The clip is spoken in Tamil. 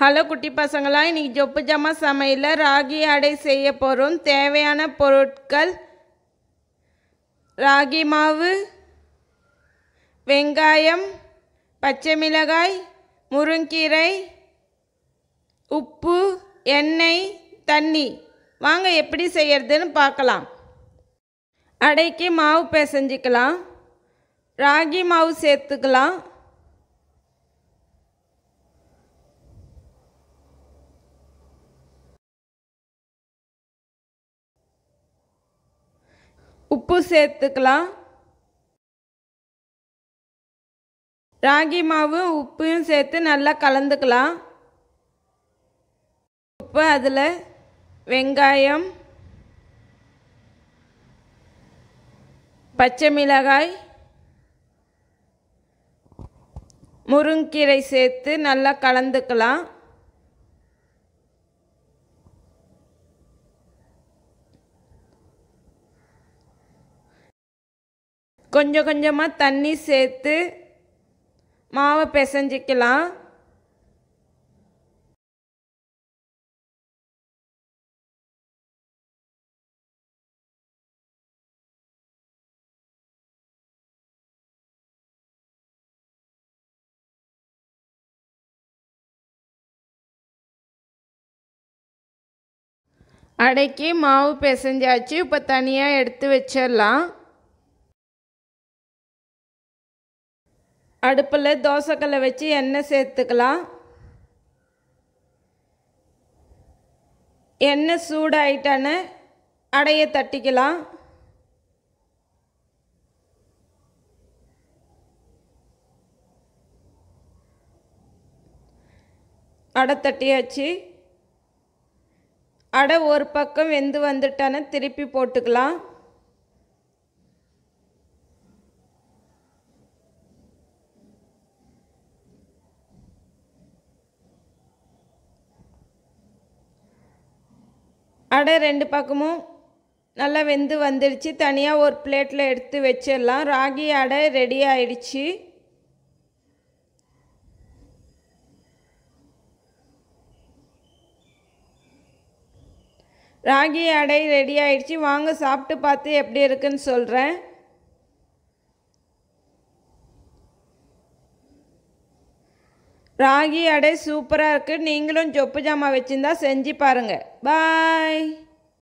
ஹலோ குட்டி பசங்களா, இன்றைக்கி ஜொப்பு ஜாமா சமையலில் ராகி அடை செய்ய போகிறோம். தேவையான பொருட்கள்: ராகி மாவு, வெங்காயம், பச்சை மிளகாய், முருங்கீரை, உப்பு, எண்ணெய், தண்ணி. வாங்க எப்படி செய்யறதுன்னு பார்க்கலாம். அடைக்கு மாவு பிசைஞ்சிக்கலாம். ராகி மாவு சேர்த்துக்கலாம். உப்பு சேர்த்துக்கலாம். ராகி மாவு உப்பையும் சேர்த்து நல்லா கலந்துக்கலாம். உப்பு அதில் வெங்காயம், பச்சை மிளகாய், முருங்கீரை சேர்த்து நல்லா கலந்துக்கலாம். கொஞ்சம் கொஞ்சமாக தண்ணி சேர்த்து மாவை பிசைஞ்சிக்கலாம். அடைக்கு மாவு பிசைஞ்சாச்சு. இப்போ தனியாக எடுத்து வச்சிடலாம். அடுப்பில் தோசைக்கல்லை வச்சு எண்ணெய் சேர்த்துக்கலாம். எண்ணெய் சூடாயிட்டான அடையை தட்டிக்கலாம். அடை தட்டியாச்சு. அடை ஒரு பக்கம் வெந்து வந்துட்டான திருப்பி போட்டுக்கலாம். அடை ரெண்டு பக்கமும் நல்லா வெந்து வந்துடுச்சு. தனியாக ஒரு பிளேட்டில் எடுத்து வச்சிடலாம். ராகி அடை ரெடி ஆயிடுச்சு. ராகி அடை ரெடி ஆயிடுச்சு. வாங்க சாப்பிட்டு பார்த்து எப்படி இருக்குன்னு சொல்கிறேன். ராகி அடை சூப்பராக இருக்குது. நீங்களும் ஜொப்பு ஜாமா வச்சுருந்தா செஞ்சு பாருங்கள். பாய்.